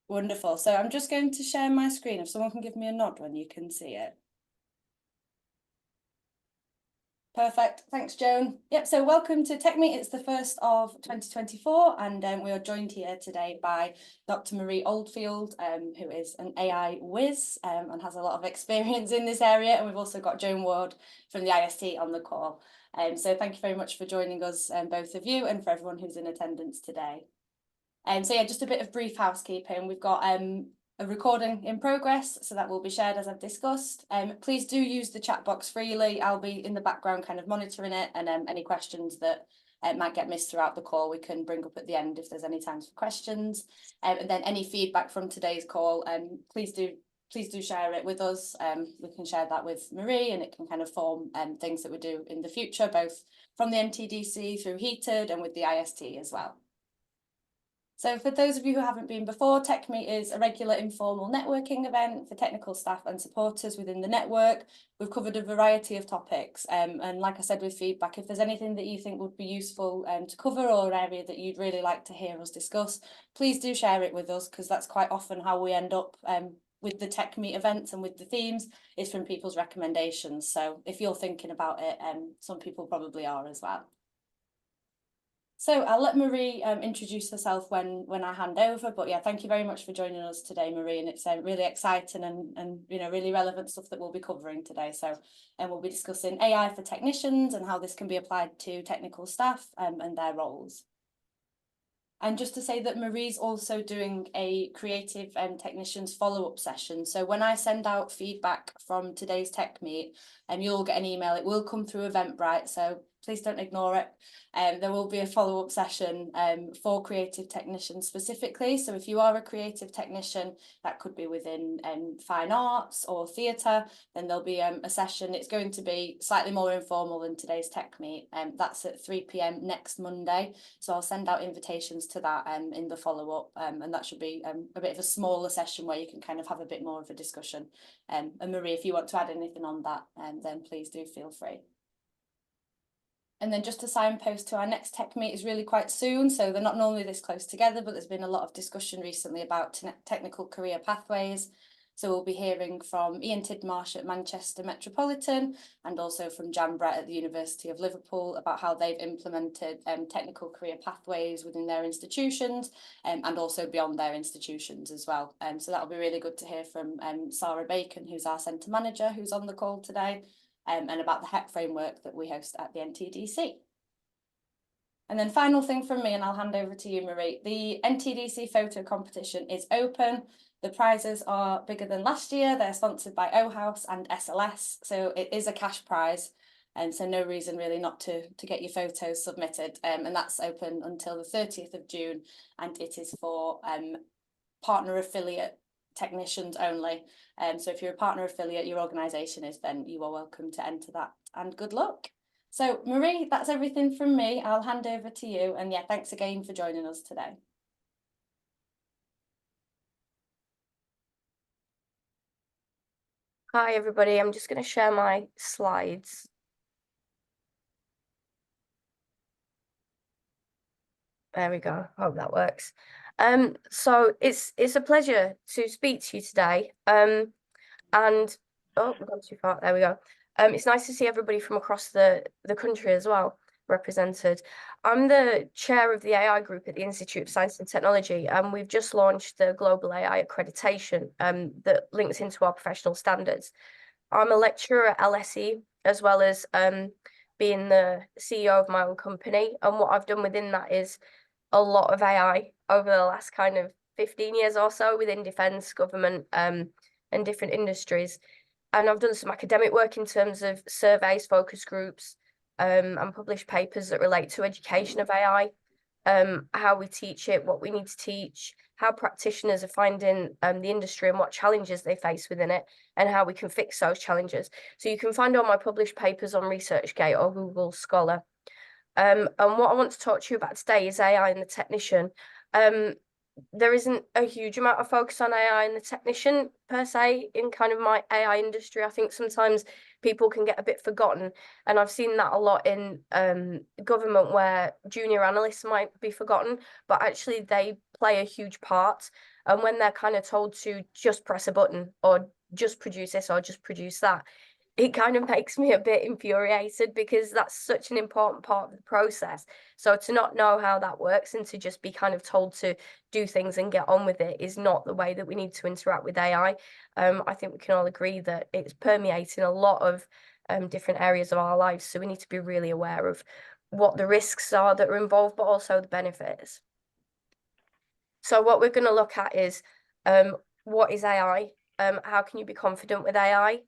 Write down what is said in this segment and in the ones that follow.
Wonderful. So I'm just going to share my screen. If someone can give me a nod when you can see it. Perfect. Thanks, Joan. Yep, so welcome to TechMeet. It's the first of 2024, and we are joined here today by Dr. Marie Oldfield, who is an AI whiz and has a lot of experience in this area. And we've also got Joan Ward from the IST on the call. So thank you very much for joining us, both of you, and for everyone who's in attendance today. So yeah, just a bit of brief housekeeping. We've got a recording in progress, so that will be shared as I've discussed. Please do use the chat box freely. I'll be in the background kind of monitoring it, and any questions that might get missed throughout the call, we can bring up at the end if there's any time for questions. And then any feedback from today's call, please do share it with us. We can share that with Marie, and it can kind of form things that we do in the future, both from the NTDC through Heated and with the IST as well. So for those of you who haven't been before, TechMeet is a regular informal networking event for technical staff and supporters within the network. We've covered a variety of topics, and like I said with feedback, if there's anything that you think would be useful to cover, or an area that you'd really like to hear us discuss, please do share it with us, because that's quite often how we end up with the TechMeet events and with the themes, is from people's recommendations. So if you're thinking about it, some people probably are as well. So I'll let Marie introduce herself when I hand over, but yeah, thank you very much for joining us today, Marie, and it's really exciting and really relevant stuff that we'll be covering today. So we'll be discussing AI for technicians and how this can be applied to technical staff and their roles. And just to say that Marie's also doing a creative technicians follow-up session. So when I send out feedback from today's TechMeet, you'll get an email. It will come through Eventbrite, so please don't ignore it. There will be a follow-up session for creative technicians specifically. So if you are a creative technician, that could be within fine arts or theatre, then there'll be a session. It's going to be slightly more informal than today's TechMeet. That's at 3 p.m. next Monday. So I'll send out invitations to that in the follow-up, and that should be a bit of a smaller session where you can kind of have a bit more of a discussion. And Marie, if you want to add anything on that, then please do feel free. And then just to signpost to our next TechMeet is really quite soon, so they're not normally this close together, but there's been a lot of discussion recently about technical career pathways. So we'll be hearing from Ian Tidmarsh at Manchester Metropolitan, and also from Jan Brett at the University of Liverpool, about how they've implemented technical career pathways within their institutions, and also beyond their institutions as well. So that'll be really good to hear from Sarah Bacon, who's our centre manager, who's on the call today. And about the HEC framework that we host at the NTDC. And then final thing from me, and I'll hand over to you, Marie. The NTDC photo competition is open. The prizes are bigger than last year. They're sponsored by OHouse and SLS, so it is a cash prize, and so no reason really not to get your photos submitted. And that's open until the 30th of June, and it is for partner affiliate technicians only. So if you're a partner affiliate, your organisation is, then you are welcome to enter that, and good luck. So Marie, that's everything from me. I'll hand over to you, and yeah, thanks again for joining us today. Hi everybody, I'm just going to share my slides. There we go. Hope that works. So it's a pleasure to speak to you today. And oh, we've gone too far. There we go. It's nice to see everybody from across the country as well represented. I'm the chair of the AI group at the Institute of Science and Technology, and we've just launched the Global AI Accreditation that links into our professional standards. I'm a lecturer at LSE, as well as being the CEO of my own company. And what I've done within that is a lot of AI over the last kind of 15 years or so within defence, government, and different industries. And I've done some academic work in terms of surveys, focus groups, and published papers that relate to education of AI, how we teach it, what we need to teach, how practitioners are finding the industry and what challenges they face within it, and how we can fix those challenges. So you can find all my published papers on ResearchGate or Google Scholar. And what I want to talk to you about today is AI and the technician. There isn't a huge amount of focus on AI and the technician per se in kind of my AI industry. I think sometimes people can get a bit forgotten, and I've seen that a lot in government, where junior analysts might be forgotten, but actually they play a huge part. And when they're kind of told to just press a button or just produce this or just produce that, it kind of makes me a bit infuriated, because that's such an important part of the process. So to not know how that works and to just be kind of told to do things and get on with it is not the way that we need to interact with AI. I think we can all agree that it's permeating a lot of different areas of our lives. So we need to be really aware of what the risks are that are involved, but also the benefits. So what we're going to look at is what is AI? How can you be confident with AI?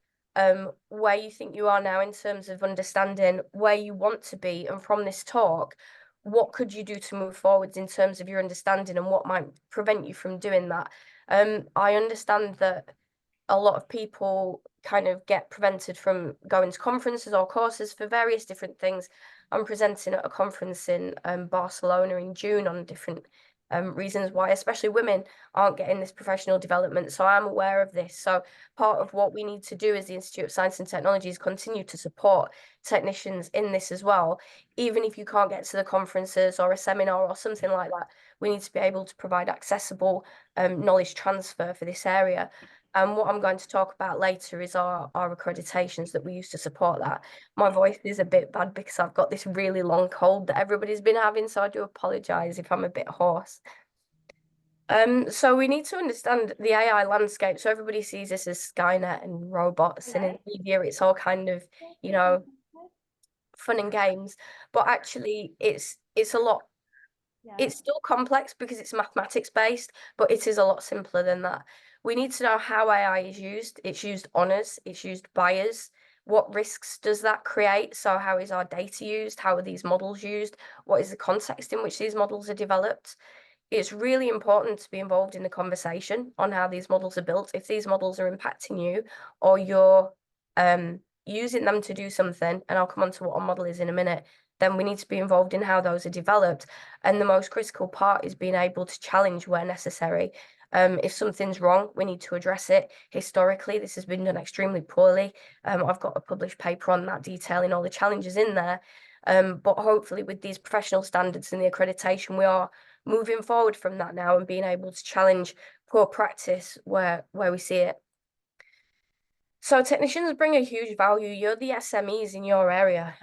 Where you think you are now in terms of understanding where you want to be, and from this talk, what could you do to move forwards in terms of your understanding, and what might prevent you from doing that? I understand that a lot of people kind of get prevented from going to conferences or courses for various different things. I'm presenting at a conference in Barcelona in June on different reasons why especially women aren't getting this professional development. So I'm aware of this. So part of what we need to do as the Institute of Science and Technology is continue to support technicians in this as well. Even if you can't get to the conferences or a seminar or something like that, we need to be able to provide accessible knowledge transfer for this area. And what I'm going to talk about later is our accreditations that we use to support that. My voice is a bit bad because I've got this really long cold that everybody's been having, so I do apologise if I'm a bit hoarse. So we need to understand the AI landscape. So everybody sees this as Skynet and robots, and in media it's all kind of, you know, fun and games. But actually it's a lot. It's still complex because it's mathematics based, but it is a lot simpler than that. We need to know how AI is used. It's used on us, it's used by us. What risks does that create? So how is our data used? How are these models used? What is the context in which these models are developed? It's really important to be involved in the conversation on how these models are built. If these models are impacting you, or you're using them to do something, and I'll come on to what a model is in a minute, then we need to be involved in how those are developed. And the most critical part is being able to challenge where necessary. If something's wrong, we need to address it. Historically, this has been done extremely poorly. I've got a published paper on that detailing all the challenges in there. But hopefully with these professional standards and the accreditation, we are moving forward from that now and being able to challenge poor practice where we see it. So technicians bring a huge value. You're the SMEs in your area.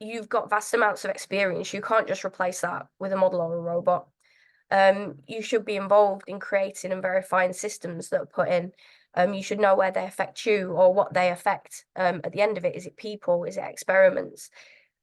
You've got vast amounts of experience. You can't just replace that with a model or a robot. You should be involved in creating and verifying systems that are put in. You should know where they affect you or what they affect. At the end of it, is it people? Is it experiments?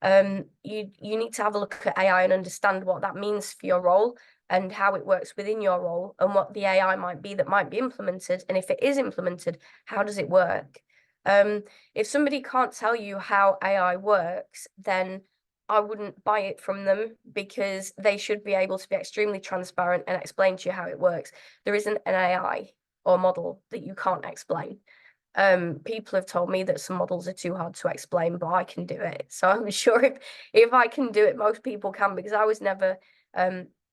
You need to have a look at AI and understand what that means for your role and how it works within your role, and what the AI might be that might be implemented. And if it is implemented, how does it work? If somebody can't tell you how AI works, then I wouldn't buy it from them, because they should be able to be extremely transparent and explain to you how it works. There isn't an AI or model that you can't explain. People have told me that some models are too hard to explain, but I can do it. So I'm sure if I can do it, most people can, because I was never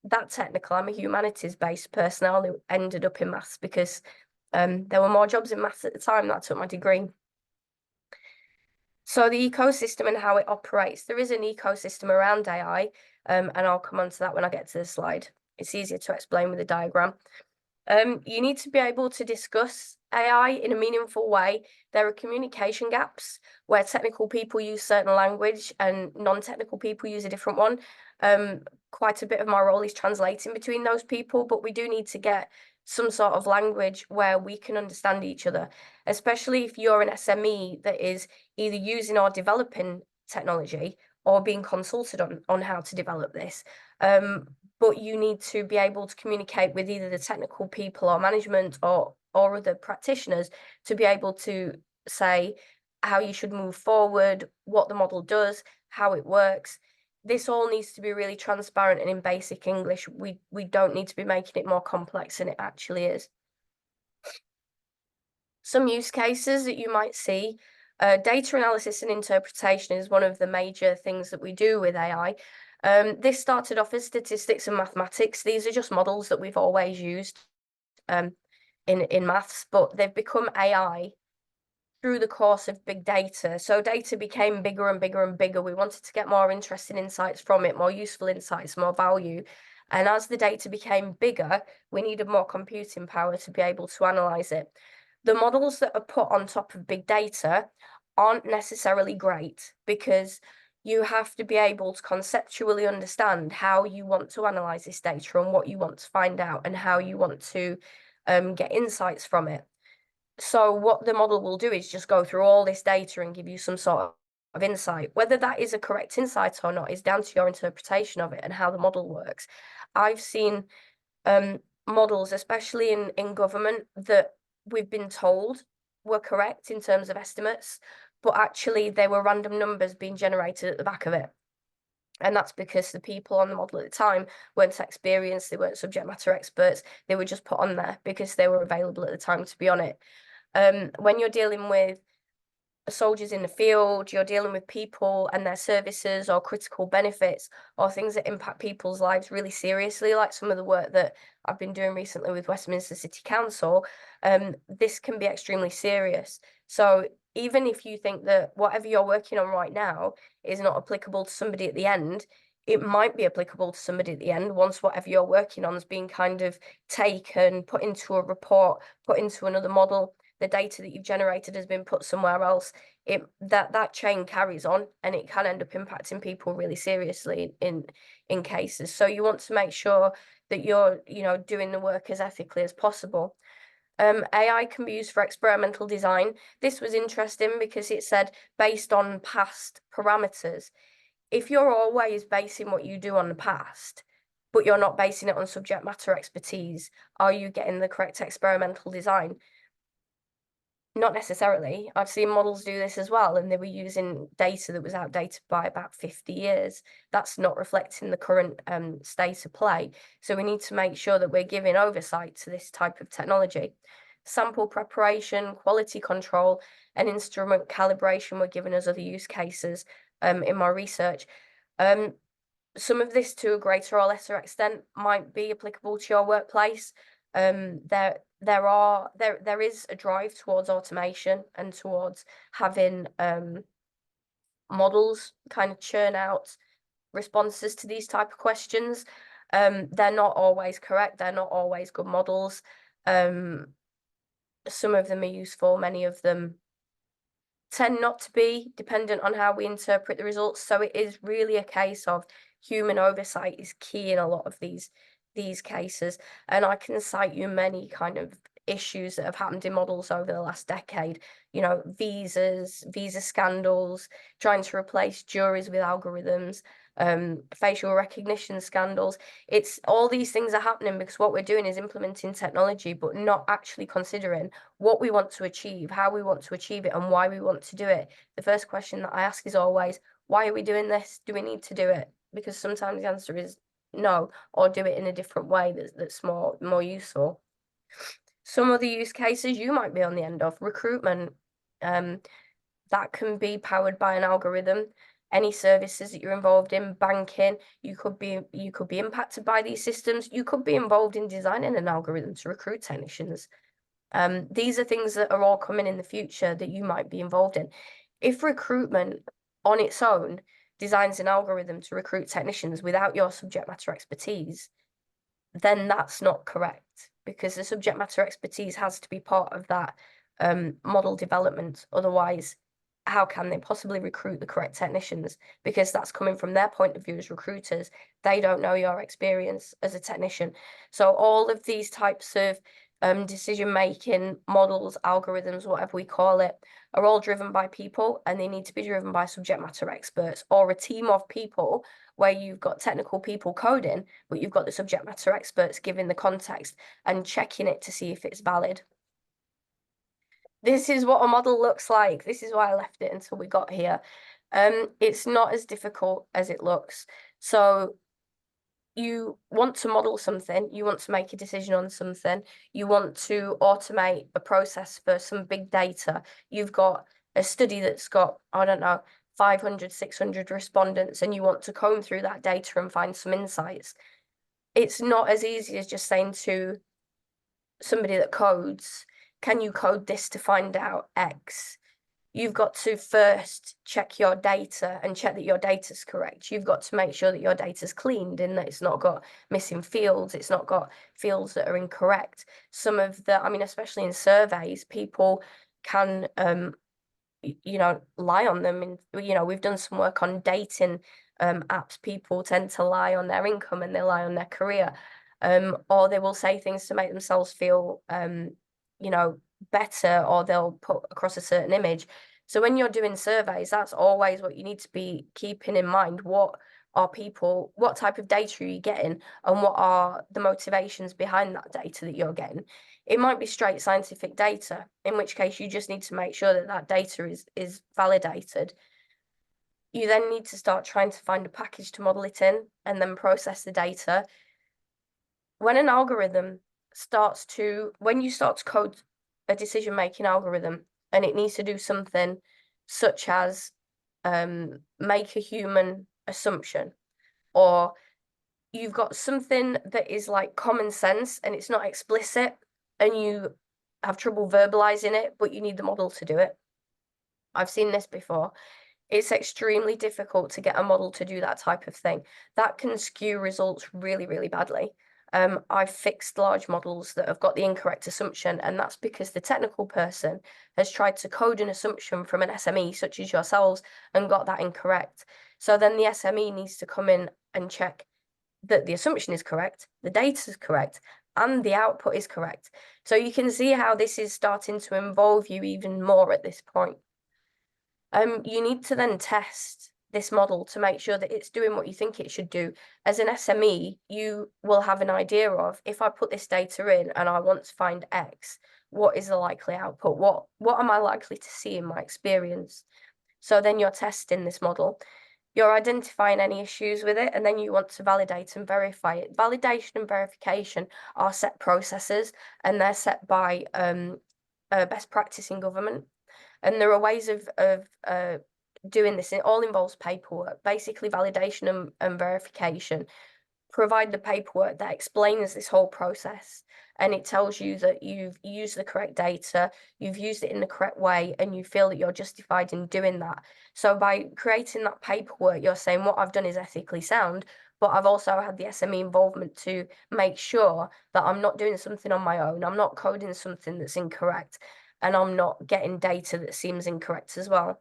that technical. I'm a humanities-based person. I only ended up in maths because there were more jobs in maths at the time that I took my degree. So the ecosystem and how it operates, there is an ecosystem around AI, and I'll come on to that when I get to the slide. It's easier to explain with a diagram. You need to be able to discuss AI in a meaningful way. There are communication gaps where technical people use certain language and non-technical people use a different one. Quite a bit of my role is translating between those people, but we do need to get some sort of language where we can understand each other, especially if you're an SME that is either using or developing technology or being consulted on how to develop this. But you need to be able to communicate with either the technical people or management or other practitioners to be able to say how you should move forward, what the model does, how it works. This all needs to be really transparent and in basic English. We don't need to be making it more complex than it actually is. Some use cases that you might see, data analysis and interpretation is one of the major things that we do with AI. This started off as statistics and mathematics. These are just models that we've always used in maths, but they've become AI through the course of big data. So data became bigger and bigger and bigger. We wanted to get more interesting insights from it, more useful insights, more value. And as the data became bigger, we needed more computing power to be able to analyze it. The models that are put on top of big data aren't necessarily great, because you have to be able to conceptually understand how you want to analyze this data and what you want to find out and how you want to get insights from it. So what the model will do is just go through all this data and give you some sort of insight. Whether that is a correct insight or not is down to your interpretation of it and how the model works. I've seen models, especially in government, that we've been told were correct in terms of estimates, but actually they were random numbers being generated at the back of it. And that's because the people on the model at the time weren't experienced, they weren't subject matter experts, they were just put on there because they were available at the time to be on it. When you're dealing with soldiers in the field, you're dealing with people and their services or critical benefits or things that impact people's lives really seriously, like some of the work that I've been doing recently with Westminster City Council, this can be extremely serious. So even if you think that whatever you're working on right now is not applicable to somebody at the end, it might be applicable to somebody at the end once whatever you're working on is being kind of taken, put into a report, put into another model. The data that you've generated has been put somewhere else. That chain carries on, and it can end up impacting people really seriously in cases. So you want to make sure that you're doing the work as ethically as possible. AI can be used for experimental design. This was interesting because it said based on past parameters. If you're always basing what you do on the past, but you're not basing it on subject matter expertise, are you getting the correct experimental design? Not necessarily. I've seen models do this as well, and they were using data that was outdated by about 50 years. That's not reflecting the current state of play. So we need to make sure that we're giving oversight to this type of technology. Sample preparation, quality control, and instrument calibration were given as other use cases in my research. Some of this, to a greater or lesser extent, might be applicable to your workplace. There is a drive towards automation and towards having models kind of churn out responses to these type of questions. They're not always correct, they're not always good models. Some of them are useful, many of them tend not to be, dependent on how we interpret the results. So it is really a case of human oversight is key in a lot of these cases. And I can cite you many kind of issues that have happened in models over the last decade, visa scandals, trying to replace juries with algorithms, facial recognition scandals. It's all these things are happening because what we're doing is implementing technology, but not actually considering what we want to achieve, how we want to achieve it, and why we want to do it. The first question that I ask is always, why are we doing this? Do we need to do it? Because sometimes the answer is no, or do it in a different way that's more useful. Some of the use cases you might be on the end of, recruitment, that can be powered by an algorithm. Any services that you're involved in, banking, you could be impacted by these systems. You could be involved in designing an algorithm to recruit technicians. These are things that are all coming in the future that you might be involved in. If recruitment on its own designs an algorithm to recruit technicians without your subject matter expertise, then that's not correct, because the subject matter expertise has to be part of that model development. Otherwise, how can they possibly recruit the correct technicians? Because that's coming from their point of view as recruiters. They don't know your experience as a technician. So all of these types of decision-making models, algorithms, whatever we call it, are all driven by people, and they need to be driven by subject matter experts or a team of people where you've got technical people coding, but you've got the subject matter experts giving the context and checking it to see if it's valid. This is what a model looks like. This is why I left it until we got here. It's not as difficult as it looks. So you want to model something, you want to make a decision on something, you want to automate a process for some big data. You've got a study that's got, I don't know, 500, 600 respondents, and you want to comb through that data and find some insights. It's not as easy as just saying to somebody that codes, can you code this to find out X? you've got to first check your data and check that your data's correct. You've got to make sure that your data's cleaned and that it's not got missing fields, it's not got fields that are incorrect. Some of the, I mean, especially in surveys, people can lie on them. And we've done some work on dating apps. People tend to lie on their income and they lie on their career, or they will say things to make themselves feel better, or they'll put across a certain image. So when you're doing surveys, that's always what you need to be keeping in mind. What type of data are you getting, and what are the motivations behind that data that you're getting? It might be straight scientific data, in which case you just need to make sure that that data is validated. You then need to start trying to find a package to model it in and then process the data. When an algorithm when you start to code a decision-making algorithm and it needs to do something such as make a human assumption, or you've got something that is like common sense and it's not explicit and you have trouble verbalizing it, but you need the model to do it. I've seen this before. It's extremely difficult to get a model to do that type of thing. That can skew results really, really badly. I've fixed large models that have got the incorrect assumption, and that's because the technical person has tried to code an assumption from an SME, such as yourselves, and got that incorrect. So then the SME needs to come in and check that the assumption is correct, the data is correct, and the output is correct. So you can see how this is starting to involve you even more at this point. You need to then test this model to make sure that it's doing what you think it should do. As an SME, you will have an idea of, if I put this data in and I want to find X, what is the likely output? What am I likely to see in my experience? So then you're testing this model. You're identifying any issues with it, and then you want to validate and verify it. Validation and verification are set processes, and they're set by best practice in government. And there are ways of doing this. It all involves paperwork. Basically, validation and verification provide the paperwork that explains this whole process, and it tells you that you've used the correct data, you've used it in the correct way, and you feel that you're justified in doing that. So by creating that paperwork, you're saying what I've done is ethically sound, but I've also had the SME involvement to make sure that I'm not doing something on my own, I'm not coding something that's incorrect, and I'm not getting data that seems incorrect as well.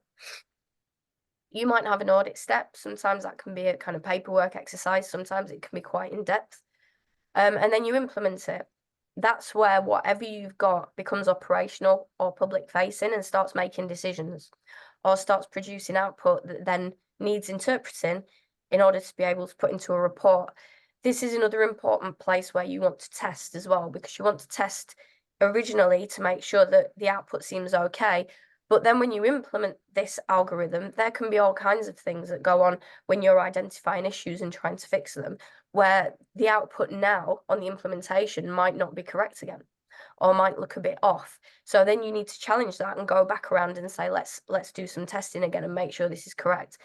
You might have an audit step. Sometimes that can be a kind of paperwork exercise. Sometimes it can be quite in depth. And then you implement it. That's where whatever you've got becomes operational or public facing and starts making decisions, or starts producing output that then needs interpreting in order to be able to put into a report. This is another important place where you want to test as well, because you want to test originally to make sure that the output seems okay. But then when you implement this algorithm, there can be all kinds of things that go on when you're identifying issues and trying to fix them, where the output now on the implementation might not be correct again, or might look a bit off. So then you need to challenge that and go back around and say, let's do some testing again and make sure this is correct.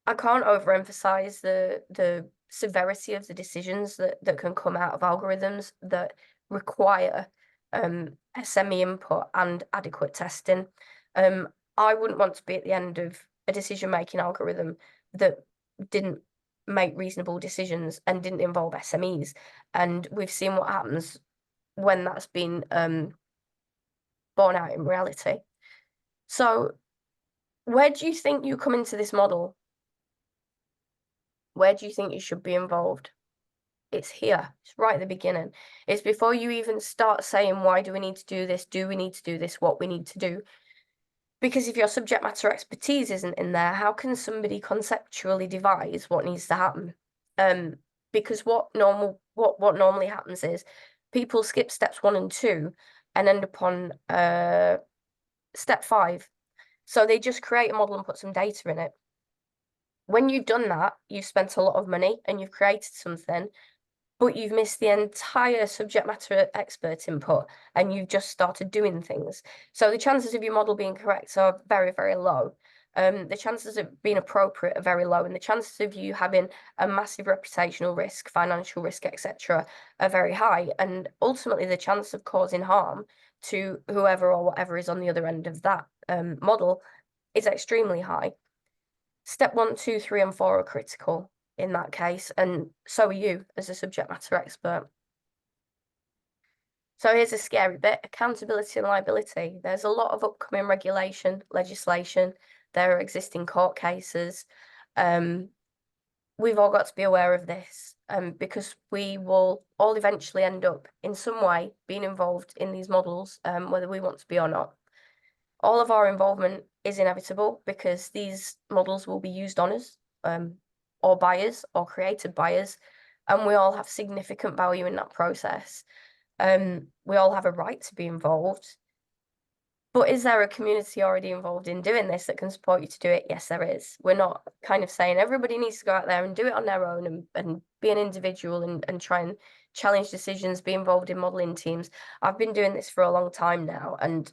I can't overemphasize the severity of the decisions that can come out of algorithms that require SME input and adequate testing. I wouldn't want to be at the end of a decision-making algorithm that didn't make reasonable decisions and didn't involve SMEs. And we've seen what happens when that's been borne out in reality. So where do you think you come into this model? Where do you think you should be involved? It's here. It's right at the beginning. It's before you even start saying, why do we need to do this? Do we need to do this? What we need to do? Because if your subject matter expertise isn't in there, how can somebody conceptually devise what needs to happen? Because what normally happens is people skip steps 1 and 2 and end up on step 5. So they just create a model and put some data in it. When you've done that, you've spent a lot of money and you've created something, but you've missed the entire subject matter expert input and you've just started doing things. So the chances of your model being correct are very, very low. The chances of being appropriate are very low, and the chances of you having a massive reputational risk, financial risk, etc., are very high. And ultimately, the chance of causing harm to whoever or whatever is on the other end of that model is extremely high. Step 1, 2, 3, and 4 are critical in that case, and so are you as a subject matter expert. So here's a scary bit: accountability and liability. There's a lot of upcoming legislation. There are existing court cases. We've all got to be aware of this, because we will all eventually end up in some way being involved in these models, whether we want to be or not. All of our involvement is inevitable because these models will be used on us, or by us, or created by us, and we all have significant value in that process. We all have a right to be involved. But is there a community already involved in doing this that can support you to do it? Yes, there is. We're not kind of saying everybody needs to go out there and do it on their own and be an individual and try and challenge decisions, be involved in modeling teams. I've been doing this for a long time now, and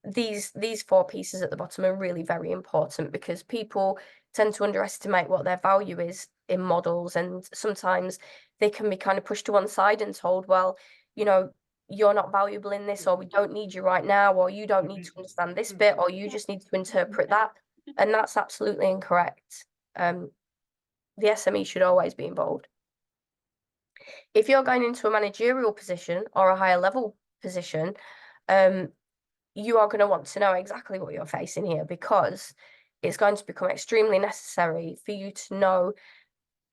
these 4 pieces at the bottom are really very important because people tend to underestimate what their value is in models, and sometimes they can be kind of pushed to one side and told, well, you know, you're not valuable in this, or we don't need you right now, or you don't need to understand this bit, or you just need to interpret that. And that's absolutely incorrect. The SME should always be involved. If you're going into a managerial position or a higher level position, you are going to want to know exactly what you're facing here, because it's going to become extremely necessary for you to know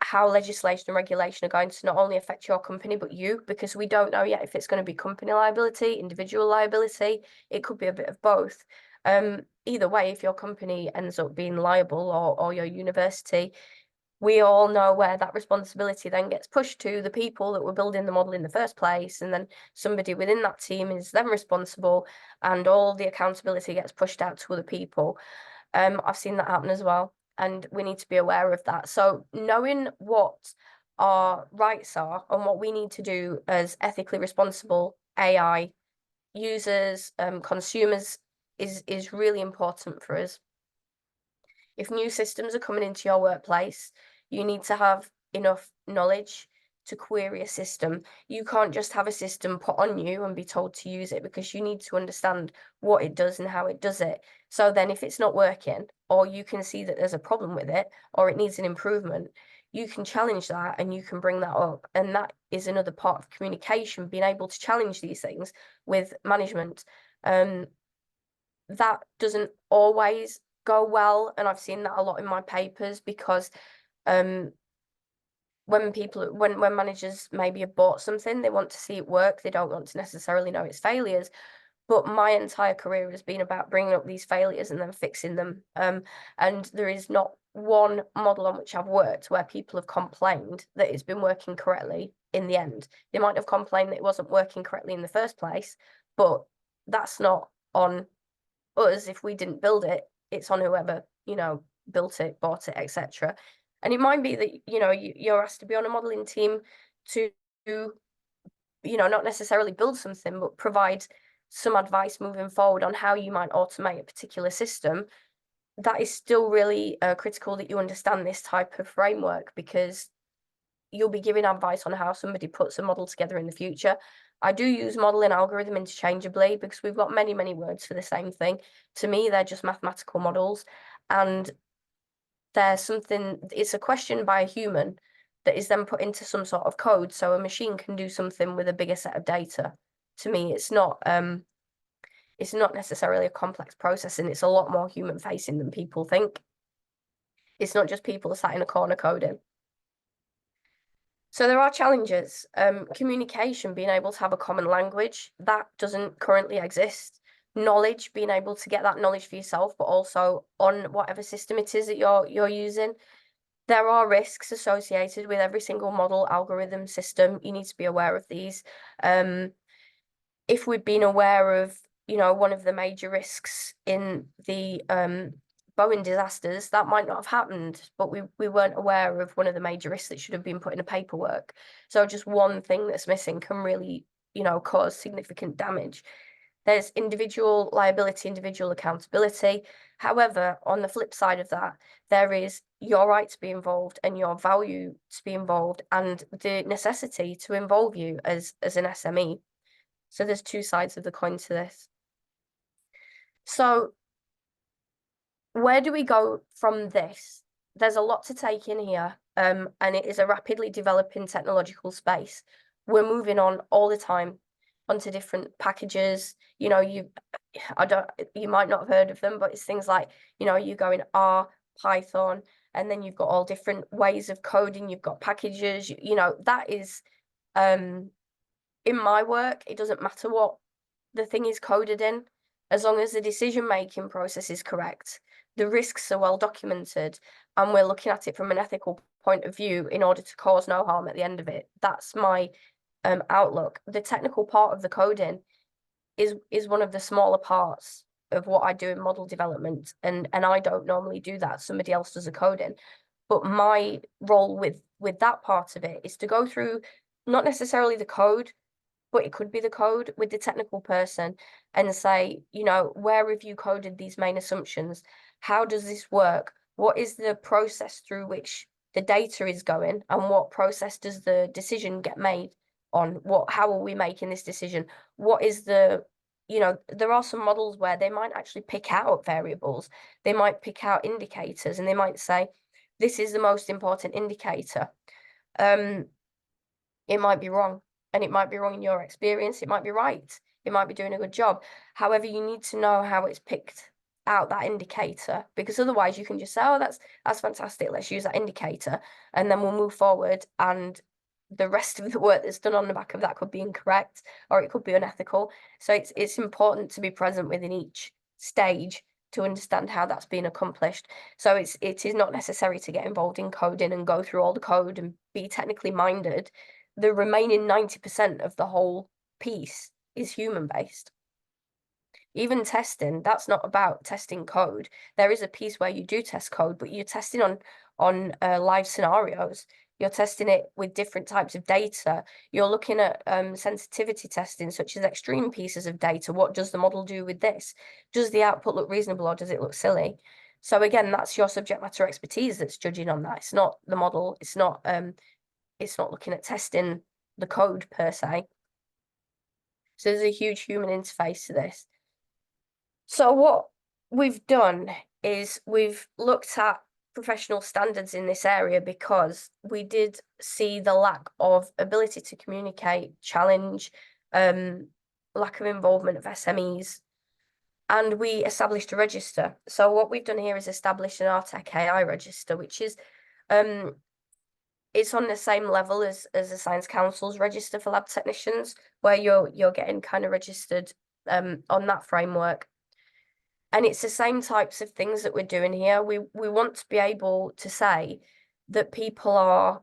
how legislation and regulation are going to not only affect your company, but you, because we don't know yet if it's going to be company liability, individual liability. It could be a bit of both. Either way, if your company ends up being liable, or your university, we all know where that responsibility then gets pushed to the people that were building the model in the first place, and then somebody within that team is then responsible, and all the accountability gets pushed out to other people. I've seen that happen as well, and we need to be aware of that. So knowing what our rights are and what we need to do as ethically responsible AI users, consumers, is really important for us. If new systems are coming into your workplace, you need to have enough knowledge to query a system. You can't just have a system put on you and be told to use it, because you need to understand what it does and how it does it. So then if it's not working, or you can see that there's a problem with it, or it needs an improvement, you can challenge that and you can bring that up. And that is another part of communication, being able to challenge these things with management. That doesn't always go well, and I've seen that a lot in my papers, because when managers maybe have bought something, they want to see it work, they don't want to necessarily know its failures. But my entire career has been about bringing up these failures and then fixing them. And there is not one model on which I've worked where people have complained that it's been working correctly in the end. They might have complained that it wasn't working correctly in the first place, but that's not on us. If we didn't build it, it's on whoever, built it, bought it, etc. And it might be that, you're asked to be on a modeling team to, not necessarily build something, but provide some advice moving forward on how you might automate a particular system. That is still really critical that you understand this type of framework, because you'll be giving advice on how somebody puts a model together in the future. I do use model and algorithm interchangeably because we've got many, many words for the same thing. To me, they're just mathematical models, and it's a question by a human that is then put into some sort of code, so a machine can do something with a bigger set of data. To me, it's not necessarily a complex process, and it's a lot more human facing than people think. It's not just people sat in a corner coding. So there are challenges. Communication, being able to have a common language, that doesn't currently exist. Knowledge, being able to get that knowledge for yourself, but also on whatever system it is that you're using. There are risks associated with every single model, algorithm, system. You need to be aware of these. If we'd been aware of, one of the major risks in the Boeing disasters, that might not have happened, but we weren't aware of one of the major risks that should have been put in the paperwork. So just one thing that's missing can really, cause significant damage. There's individual liability, individual accountability. However, on the flip side of that, there is your right to be involved and your value to be involved, and the necessity to involve you as an SME. So there's two sides of the coin to this. So where do we go from this? There's a lot to take in here, and it is a rapidly developing technological space. We're moving on all the time onto different packages. You know, you might not have heard of them, but it's things like, you know, you go in R, Python, and then you've got all different ways of coding. You've got packages, you know, that is, in my work, it doesn't matter what the thing is coded in, as long as the decision-making process is correct, the risks are well documented, and we're looking at it from an ethical point of view in order to cause no harm at the end of it. That's my outlook. The technical part of the coding is one of the smaller parts of what I do in model development, and I don't normally do that. Somebody else does the coding, but my role with that part of it is to go through not necessarily the code, but it could be the code with the technical person and say, you know, where have you coded these main assumptions? How does this work? What is the process through which the data is going, and what process does the decision get made on? How are we making this decision? What is the, you know, there are some models where they might actually pick out variables. They might pick out indicators, and they might say, this is the most important indicator. It might be wrong, and it might be wrong in your experience. It might be right. It might be doing a good job. However, you need to know how it's picked out, that indicator, because otherwise you can just say, oh, that's fantastic, let's use that indicator, and then we'll move forward, and the rest of the work that's done on the back of that could be incorrect, or it could be unethical. So it's important to be present within each stage to understand how that's being accomplished. So it is not necessary to get involved in coding and go through all the code and be technically minded. The remaining 90% of the whole piece is human-based. Even testing, that's not about testing code. There is a piece where you do test code, but you're testing on live scenarios. You're testing it with different types of data. You're looking at sensitivity testing, such as extreme pieces of data. What does the model do with this? Does the output look reasonable, or does it look silly? So again, that's your subject matter expertise that's judging on that. It's not the model. It's not looking at testing the code per se. So there's a huge human interface to this. So what we've done is we've looked at professional standards in this area because we did see the lack of ability to communicate, challenge, lack of involvement of SMEs, and we established a register. So what we've done here is establish an APAI register, which is it's on the same level as the Science Council's register for lab technicians, where you're getting kind of registered on that framework. And it's the same types of things that we're doing here. We want to be able to say that people are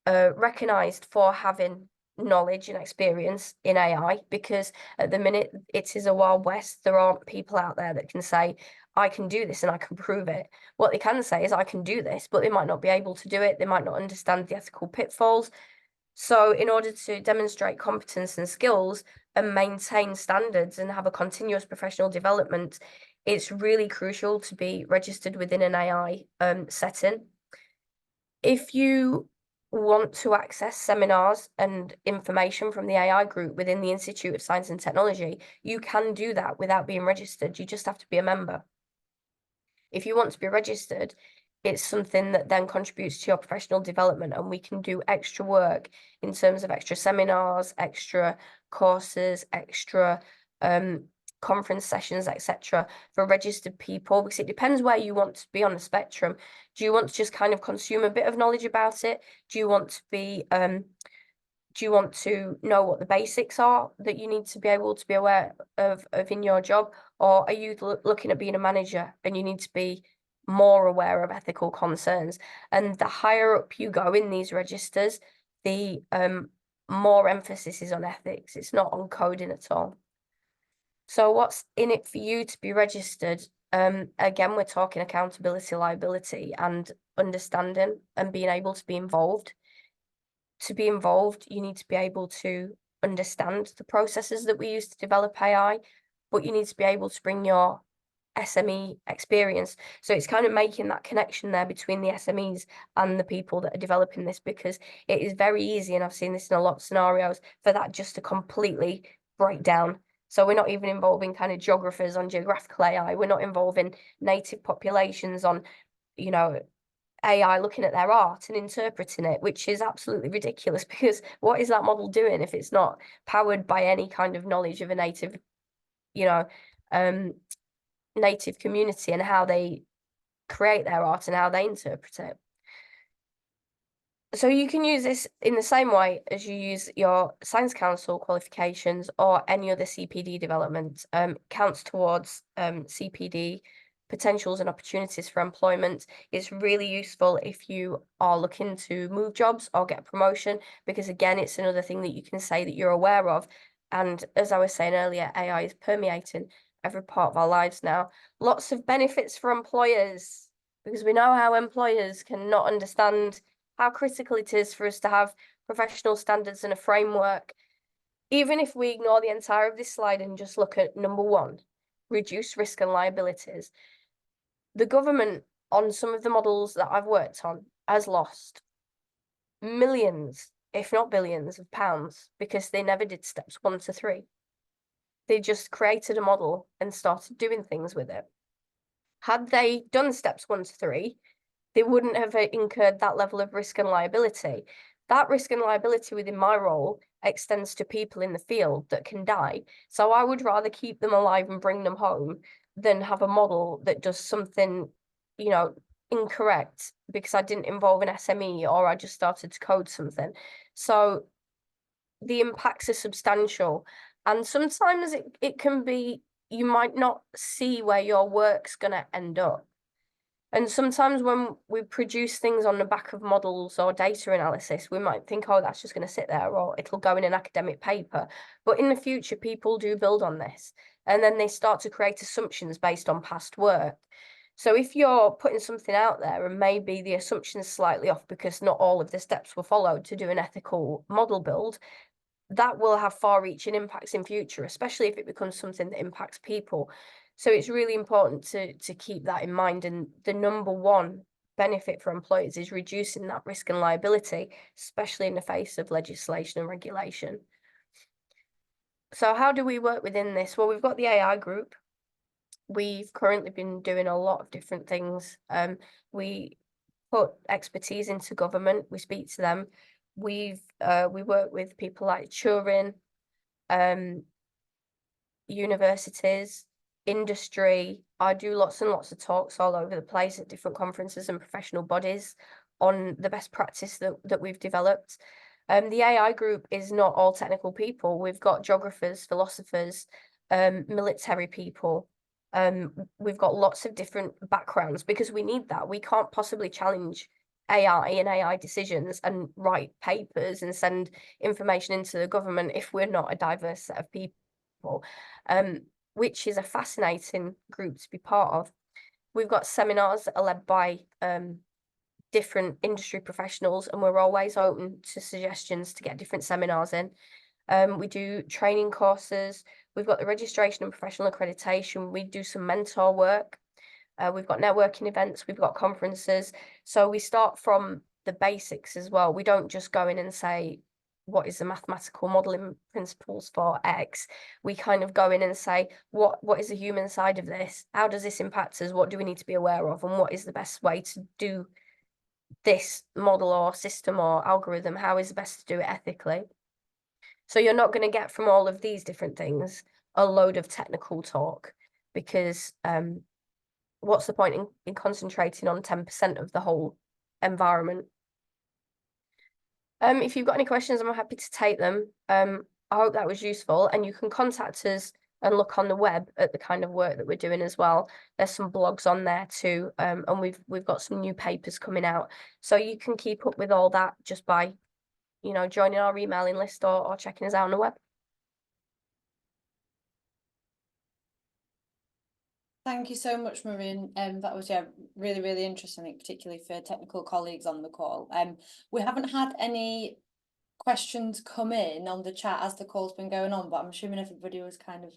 recognised for having knowledge and experience in AI, because at the minute it is a Wild West. There aren't people out there that can say, I can do this and I can prove it. What they can say is, I can do this, but they might not be able to do it. They might not understand the ethical pitfalls. So in order to demonstrate competence and skills and maintain standards and have a continuous professional development, it's really crucial to be registered within an AI setting. If you want to access seminars and information from the AI group within the Institute of Science and Technology, you can do that without being registered. You just have to be a member. If you want to be registered, it's something that then contributes to your professional development, and we can do extra work in terms of extra seminars, extra courses, extra conference sessions, etc., for registered people, because it depends where you want to be on the spectrum. Do you want to just kind of consume a bit of knowledge about it? Do you want to be do you want to know what the basics are that you need to be able to be aware of in your job? Or are you looking at being a manager and you need to be more aware of ethical concerns? And the higher up you go in these registers, the more emphasis is on ethics. It's not on coding at all. So what's in it for you to be registered? Again, we're talking accountability, liability, and understanding and being able to be involved. To be involved, you need to be able to understand the processes that we use to develop AI, but you need to be able to bring your SME experience. So it's kind of making that connection there between the SMEs and the people that are developing this, because it is very easy, and I've seen this in a lot of scenarios, for that just to completely breakdown. So we're not even involving kind of geographers on geographical AI. We're not involving native populations on, you know, AI looking at their art and interpreting it, which is absolutely ridiculous, because what is that model doing if it's not powered by any kind of knowledge of a native, you know, native community and how they create their art and how they interpret it. So you can use this in the same way as you use your Science Council qualifications or any other CPD development. Counts towards CPD potentials and opportunities for employment. It's really useful if you are looking to move jobs or get a promotion, because again, it's another thing that you can say that you're aware of. And as I was saying earlier, AI is permeating every part of our lives now. Lots of benefits for employers, because we know how employers cannot understand how critical it is for us to have professional standards and a framework. Even if we ignore the entire of this slide and just look at number 1, reduce risk and liabilities. The government on some of the models that I've worked on has lost millions, if not billions of pounds, because they never did steps 1 to 3. They just created a model and started doing things with it. Had they done steps 1 to 3, they wouldn't have incurred that level of risk and liability. That risk and liability within my role extends to people in the field that can die. So I would rather keep them alive and bring them home than have a model that does something, you know, incorrect because I didn't involve an SME or I just started to code something. So the impacts are substantial. And sometimes it can be, you might not see where your work's going to end up. And sometimes when we produce things on the back of models or data analysis, we might think, oh, that's just going to sit there or it'll go in an academic paper. But in the future, people do build on this and then they start to create assumptions based on past work. So if you're putting something out there and maybe the assumption's slightly off because not all of the steps were followed to do an ethical model build, that will have far-reaching impacts in future, especially if it becomes something that impacts people. So it's really important to keep that in mind. And the number 1 benefit for employers is reducing that risk and liability, especially in the face of legislation and regulation. So how do we work within this? Well, we've got the AI group. We've currently been doing a lot of different things. We put expertise into government. We speak to them. We work with people like Turing, universities, industry. I do lots and lots of talks all over the place at different conferences and professional bodies on the best practice that we've developed. The AI group is not all technical people. We've got geographers, philosophers, military people. We've got lots of different backgrounds because we need that. We can't possibly challenge AI and AI decisions and write papers and send information into the government if we're not a diverse set of people, which is a fascinating group to be part of. We've got seminars that are led by different industry professionals, and we're always open to suggestions to get different seminars in. We do training courses. We've got the registration and professional accreditation. We do some mentor work. We've got networking events. We've got conferences. So we start from the basics as well. We don't just go in and say, what is the mathematical modeling principles for X? We kind of go in and say, what is the human side of this? How does this impact us? What do we need to be aware of? And what is the best way to do this model or system or algorithm? How is the best to do it ethically? So you're not going to get from all of these different things a load of technical talk, because what's the point in concentrating on 10% of the whole environment? If you've got any questions, I'm happy to take them. I hope that was useful, and you can contact us and look on the web at the kind of work that we're doing as well. There's some blogs on there too, and we've got some new papers coming out. So you can keep up with all that just by, you know, joining our emailing list or checking us out on the web. Thank you so much, Marie. That was really, really interesting, particularly for technical colleagues on the call. We haven't had any questions come in on the chat as the call's been going on, but I'm assuming everybody was kind of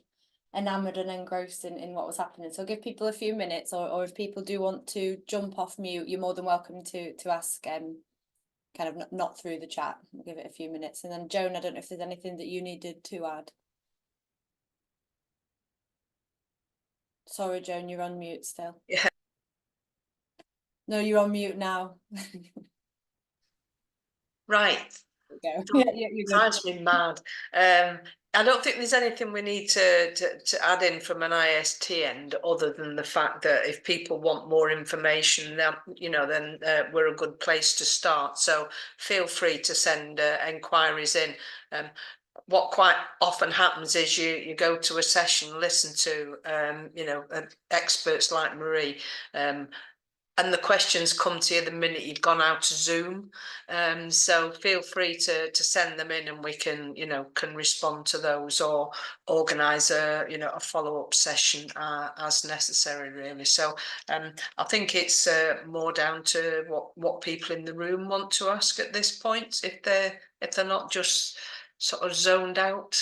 enamoured and engrossed in what was happening. So I'll give people a few minutes, or if people do want to jump off mute, you're more than welcome to ask kind of not through the chat. We'll give it a few minutes. And then Joan, I don't know if there's anything that you needed to add. Sorry, Joan, you're on mute still. Yeah. No, you're on mute now. Right. There we go. Yeah, you're good. Drives me mad. I don't think there's anything we need to add in from an IST end, other than the fact that if people want more information, then we're a good place to start. So feel free to send enquiries in. What quite often happens is you go to a session, listen to experts like Marie, and the questions come to you the minute you've gone out to Zoom. So feel free to send them in, and we can respond to those, or organise a follow-up session as necessary, really. So I think it's more down to what people in the room want to ask at this point, if they're not just sort of zoned out.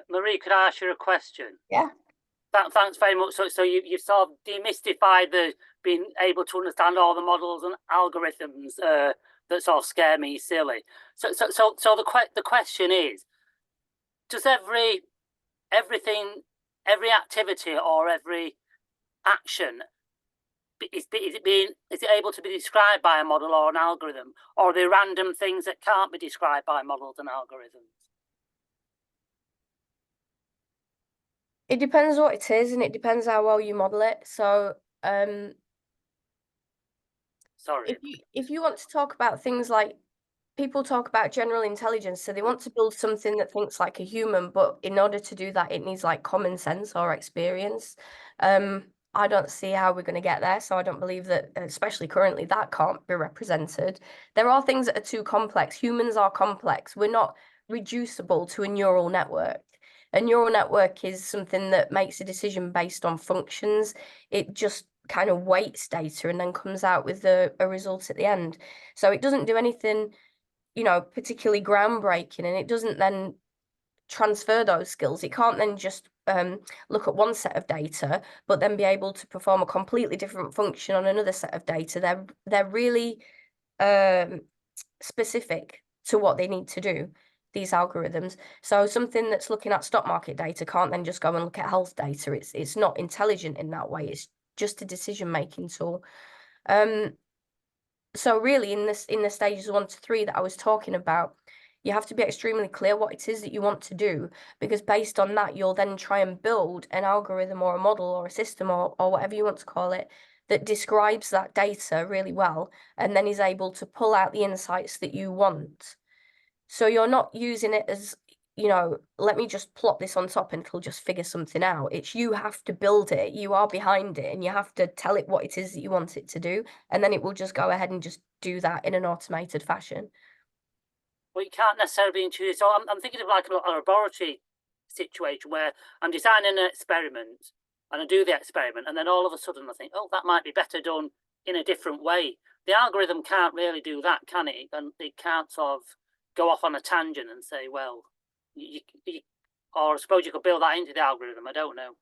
Marie, could I ask you a question? Yeah. Thanks very much. So you've sort of demystified the being able to understand all the models and algorithms that sort of scare me silly. So the question is, does every activity or every action is it able to be described by a model or an algorithm, or are there random things that can't be described by models and algorithms? It depends what it is, and it depends how well you model it. So, Sorry. if you want to talk about things like, people talk about general intelligence, so they want to build something that thinks like a human, but in order to do that, it needs like common sense or experience. I don't see how we're going to get there, so I don't believe that, especially currently, that can't be represented. There are things that are too complex. Humans are complex. We're not reducible to a neural network. A neural network is something that makes a decision based on functions. It just kind of weights data and then comes out with a result at the end. So it doesn't do anything, particularly groundbreaking, and it doesn't then transfer those skills. It can't then just look at one set of data, but then be able to perform a completely different function on another set of data. They're really specific to what they need to do, these algorithms. So something that's looking at stock market data can't then just go and look at health data. It's not intelligent in that way. It's just a decision-making tool. So really, in the stages 1 to 3 that I was talking about, you have to be extremely clear what it is that you want to do, because based on that, you'll then try and build an algorithm or a model or a system or whatever you want to call it that describes that data really well, and then is able to pull out the insights that you want. So you're not using it as, let me just plot this on top and it'll just figure something out. It's you have to build it, you are behind it, and you have to tell it what it is that you want it to do, and then it will just go ahead and just do that in an automated fashion. Well, you can't necessarily be intuitive. So I'm thinking of like a laboratory situation where I'm designing an experiment and I do the experiment, and then all of a sudden I think, oh, that might be better done in a different way. The algorithm can't really do that, can it? And it can't sort of go off on a tangent and say, well, or I suppose you could build that into the algorithm. I don't know.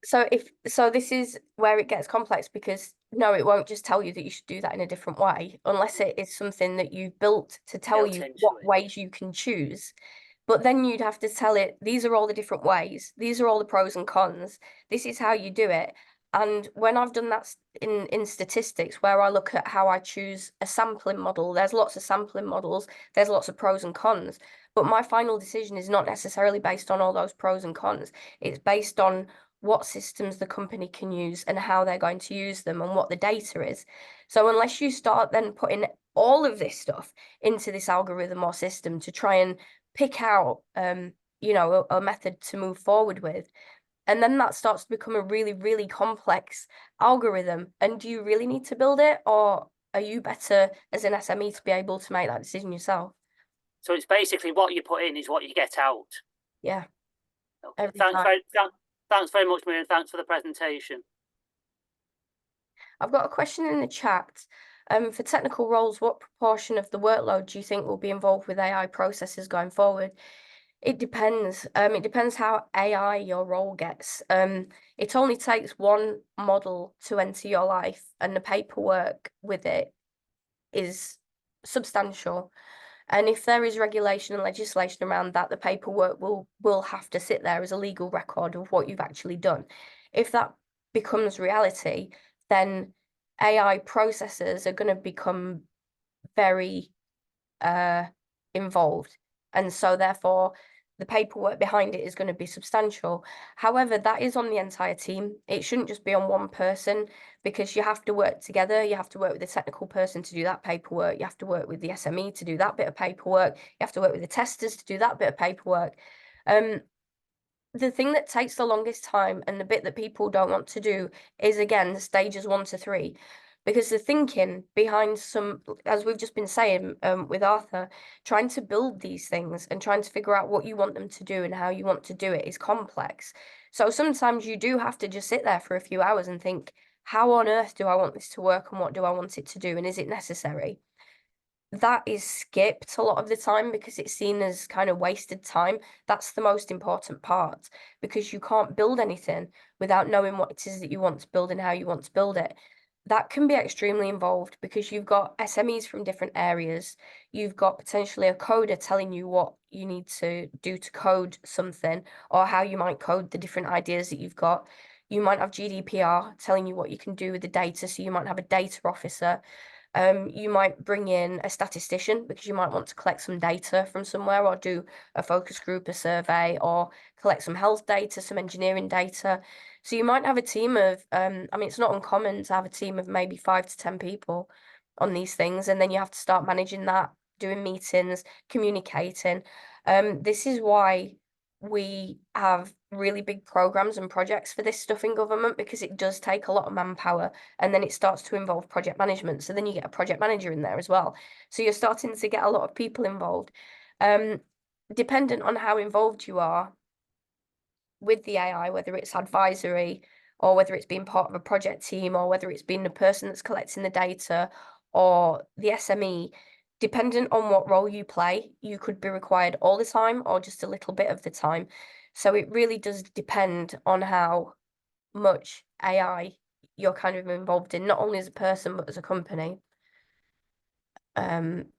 So this is where it gets complex, because no, it won't just tell you that you should do that in a different way, unless it is something that you've built to tell you what ways you can choose. But then you'd have to tell it, these are all the different ways, these are all the pros and cons, this is how you do it. And when I've done that in statistics, where I look at how I choose a sampling model, there's lots of sampling models, there's lots of pros and cons, but my final decision is not necessarily based on all those pros and cons. It's based on what systems the company can use and how they're going to use them and what the data is. So unless you start then putting all of this stuff into this algorithm or system to try and pick out, a method to move forward with, and then that starts to become a really, really complex algorithm. And do you really need to build it, or are you better as an SME to be able to make that decision yourself? So it's basically what you put in is what you get out. Yeah. Okay. Thanks very much, Marie, and thanks for the presentation. I've got a question in the chat. For technical roles, what proportion of the workload do you think will be involved with AI processes going forward? It depends. It depends how AI your role gets. It only takes one model to enter your life, and the paperwork with it is substantial. And if there is regulation and legislation around that, the paperwork will have to sit there as a legal record of what you've actually done. If that becomes reality, then AI processors are going to become very involved. And so therefore, the paperwork behind it is going to be substantial. However, that is on the entire team. It shouldn't just be on one person, because you have to work together. You have to work with the technical person to do that paperwork. You have to work with the SME to do that bit of paperwork. You have to work with the testers to do that bit of paperwork. The thing that takes the longest time and the bit that people don't want to do is, again, the stages 1 to 3. Because the thinking behind some, as we've just been saying with Arthur, trying to build these things and trying to figure out what you want them to do and how you want to do it is complex. So sometimes you do have to just sit there for a few hours and think, how on earth do I want this to work and what do I want it to do and is it necessary? That is skipped a lot of the time because it's seen as kind of wasted time. That's the most important part, because you can't build anything without knowing what it is that you want to build and how you want to build it. That can be extremely involved because you've got SMEs from different areas. You've got potentially a coder telling you what you need to do to code something or how you might code the different ideas that you've got. You might have GDPR telling you what you can do with the data. So you might have a data officer. You might bring in a statistician because you might want to collect some data from somewhere or do a focus group, a survey, or collect some health data, some engineering data. So you might have a team of, I mean, it's not uncommon to have a team of maybe 5 to 10 people on these things. And then you have to start managing that, doing meetings, communicating. This is why we have really big programs and projects for this stuff in government, because it does take a lot of manpower, and then it starts to involve project management. So then you get a project manager in there as well. So you're starting to get a lot of people involved. Dependent on how involved you are with the AI, whether it's advisory or whether it's being part of a project team or whether it's being the person that's collecting the data or the SME, dependent on what role you play, you could be required all the time or just a little bit of the time. So it really does depend on how much AI you're kind of involved in, not only as a person, but as a company. I'm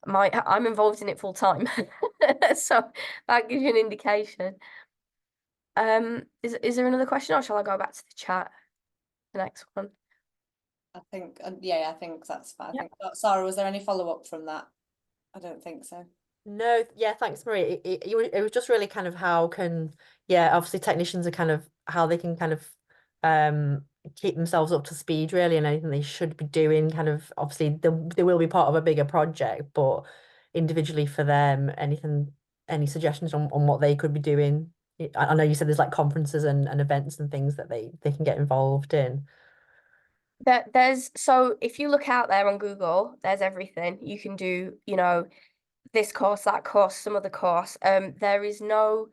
involved in it full time. So that gives you an indication. Is there another question or shall I go back to the chat? The next one. I think, yeah, I think that's fine. Yep. I think, Sarah, was there any follow-up from that? I don't think so. No, yeah, thanks, Marie. It was just really kind of how can, yeah, obviously technicians are kind of how they can kind of keep themselves up to speed really, and anything they should be doing kind of, obviously they will be part of a bigger project, but individually for them, any suggestions on what they could be doing? I know you said there's like conferences and events and things that they can get involved in. So if you look out there on Google, there's everything. You can do, this course, that course, some other course. There is no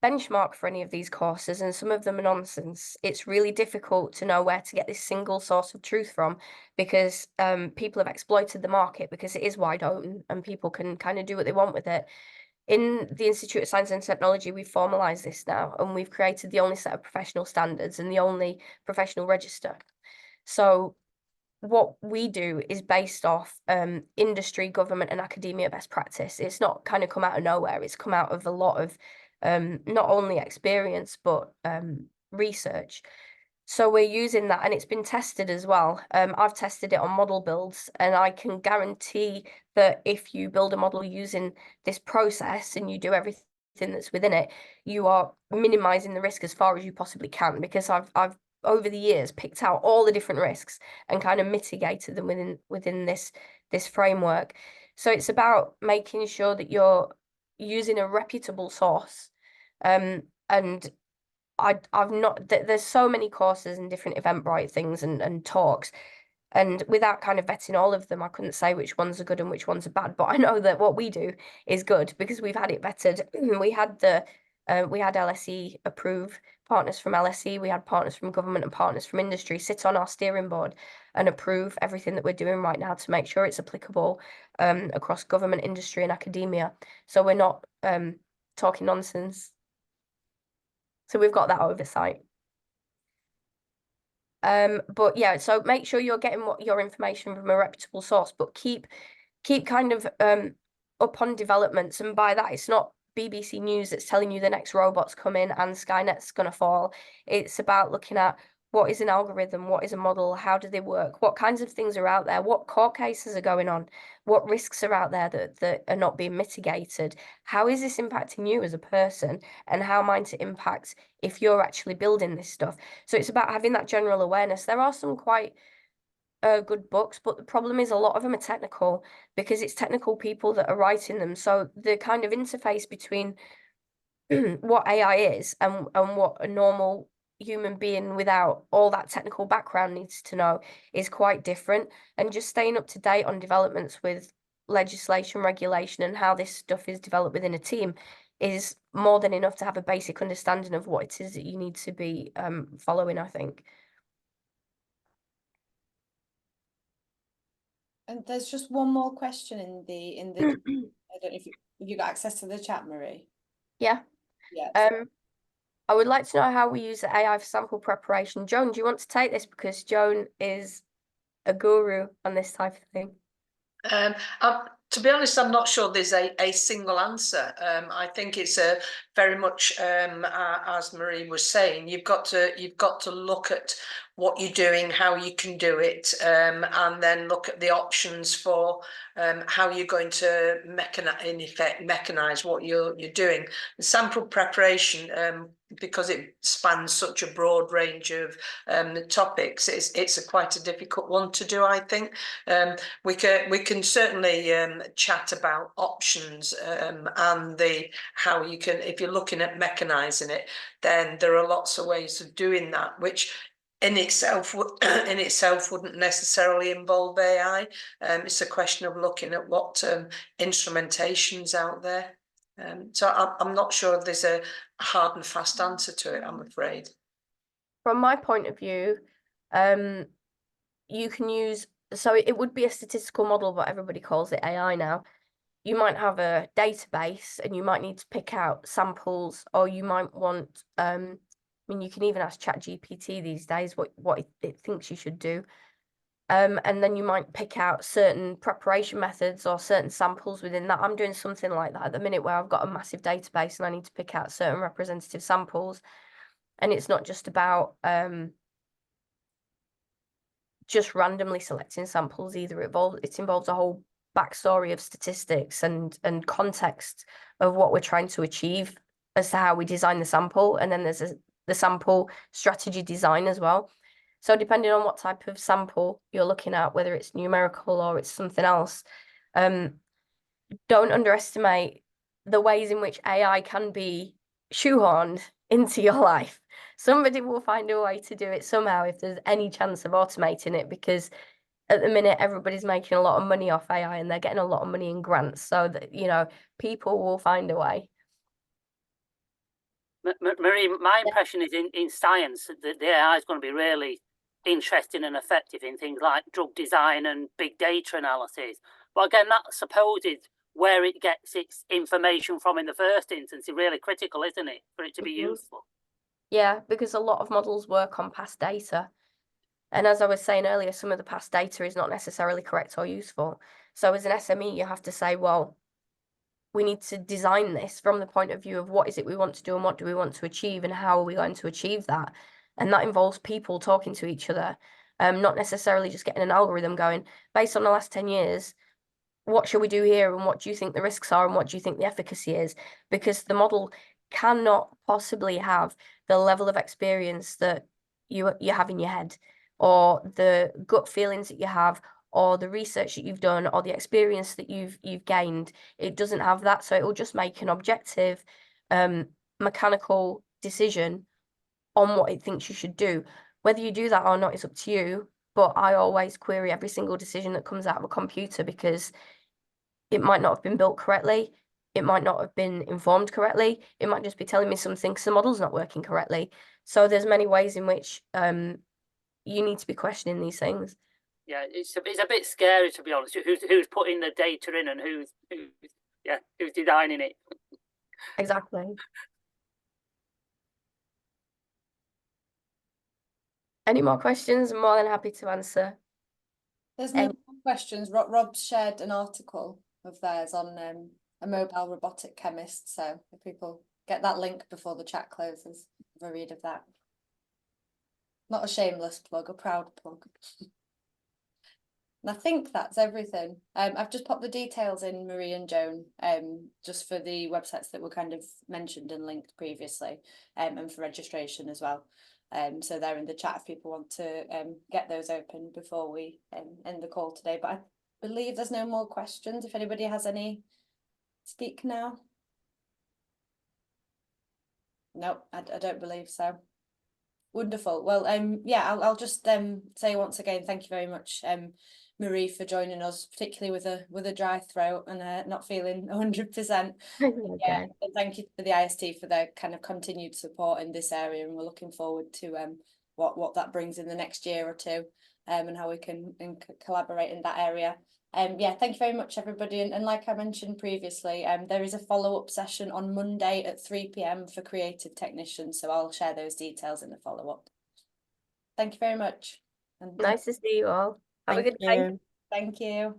benchmark for any of these courses, and some of them are nonsense. It's really difficult to know where to get this single source of truth from, because people have exploited the market because it is wide open and people can kind of do what they want with it. In the Institute of Science and Technology, we've formalized this now, and we've created the only set of professional standards and the only professional register. So what we do is based off industry, government, and academia best practice. It's not kind of come out of nowhere. It's come out of a lot of not only experience, but research. So we're using that, and it's been tested as well. I've tested it on model builds, and I can guarantee that if you build a model using this process and you do everything that's within it, you are minimizing the risk as far as you possibly can, because I've over the years picked out all the different risks and kind of mitigated them within this framework. So it's about making sure that you're using a reputable source. And I've not, there's so many courses and different Eventbrite things and talks, and without kind of vetting all of them, I couldn't say which ones are good and which ones are bad. But I know that what we do is good because we've had it vetted. We had LSE approve, partners from LSE, we had partners from government and partners from industry sit on our steering board and approve everything that we're doing right now to make sure it's applicable across government, industry, and academia. So we're not talking nonsense. So we've got that oversight. But yeah, so make sure you're getting your information from a reputable source, but keep kind of up on developments, and by that it's not BBC News that's telling you the next robot's coming and Skynet's going to fall. It's about looking at what is an algorithm, what is a model, how do they work, what kinds of things are out there, what court cases are going on, what risks are out there that are not being mitigated, how is this impacting you as a person, and how might it impact if you're actually building this stuff. So it's about having that general awareness. There are some quite good books, but the problem is a lot of them are technical because it's technical people that are writing them. So the kind of interface between what AI is and what a normal human being without all that technical background needs to know is quite different. And just staying up to date on developments with legislation, regulation, and how this stuff is developed within a team is more than enough to have a basic understanding of what it is that you need to be following, I think. And there's just one more question in the I don't know if you got access to the chat, Marie. Yeah. Yeah. I would like to know how we use the AI for sample preparation. Joan, do you want to take this, because Joan is a guru on this type of thing? To be honest, I'm not sure there's a single answer. I think it's very much as Marie was saying, you've got to look at what you're doing, how you can do it, and then look at the options for how you're going to mechanize what you're doing. The sample preparation, because it spans such a broad range of topics, it's quite a difficult one to do, I think. We can certainly chat about options and how you can, if you're looking at mechanizing it, then there are lots of ways of doing that, which in itself wouldn't necessarily involve AI. It's a question of looking at what instrumentation's out there. So I'm not sure if there's a hard and fast answer to it, I'm afraid. From my point of view, you can use, so it would be a statistical model, but everybody calls it AI now. You might have a database and you might need to pick out samples, or you might want, I mean, you can even ask ChatGPT these days what it thinks you should do. And then you might pick out certain preparation methods or certain samples within that. I'm doing something like that at the minute, where I've got a massive database and I need to pick out certain representative samples. And it's not just about just randomly selecting samples either. It involves a whole backstory of statistics and context of what we're trying to achieve as to how we design the sample. And then there's the sample strategy design as well. So depending on what type of sample you're looking at, whether it's numerical or it's something else, don't underestimate the ways in which AI can be shoehorned into your life. Somebody will find a way to do it somehow if there's any chance of automating it, because at the minute everybody's making a lot of money off AI and they're getting a lot of money in grants, so that, you know, people will find a way. Marie, my impression is in science that the AI is going to be really interesting and effective in things like drug design and big data analysis. But again, that's supposed where it gets its information from in the first instance is really critical, isn't it, for it to be useful? Yeah, because a lot of models work on past data. And as I was saying earlier, some of the past data is not necessarily correct or useful. So as an SME, you have to say, well, we need to design this from the point of view of what is it we want to do and what do we want to achieve and how are we going to achieve that. And that involves people talking to each other, not necessarily just getting an algorithm going. Based on the last 10 years, what should we do here, and what do you think the risks are, and what do you think the efficacy is? Because the model cannot possibly have the level of experience that you have in your head, or the gut feelings that you have, or the research that you've done, or the experience that you've gained. It doesn't have that, so it will just make an objective, mechanical decision on what it thinks you should do. Whether you do that or not is up to you, but I always query every single decision that comes out of a computer, because it might not have been built correctly, it might not have been informed correctly, it might just be telling me something because the model's not working correctly. So there's many ways in which you need to be questioning these things. Yeah, it's a bit scary, to be honest. Who's putting the data in and who's designing it? Exactly. Any more questions? I'm more than happy to answer. There's no more questions. Rob shared an article. of theirs on a mobile robotic chemist. So if people get that link before the chat closes, have a read of that. Not a shameless plug, a proud plug. And I think that's everything. I've just popped the details in, Marie and Joan, just for the websites that were kind of mentioned and linked previously, and for registration as well. So they're in the chat if people want to get those open before we end the call today. But I believe there's no more questions. If anybody has any, speak now. No, I don't believe so. Wonderful. Well, yeah, I'll just say once again, thank you very much, Marie, for joining us, particularly with a dry throat and not feeling 100%. Okay. Yeah, and thank you to the IST for their kind of continued support in this area, and we're looking forward to what that brings in the next year or two, and how we can collaborate in that area. Yeah, thank you very much, everybody. And like I mentioned previously, there is a follow-up session on Monday at 3 p.m. for creative technicians. So I'll share those details in the follow-up. Thank you very much. And Nice to see you all. Have a good day. you. thank you.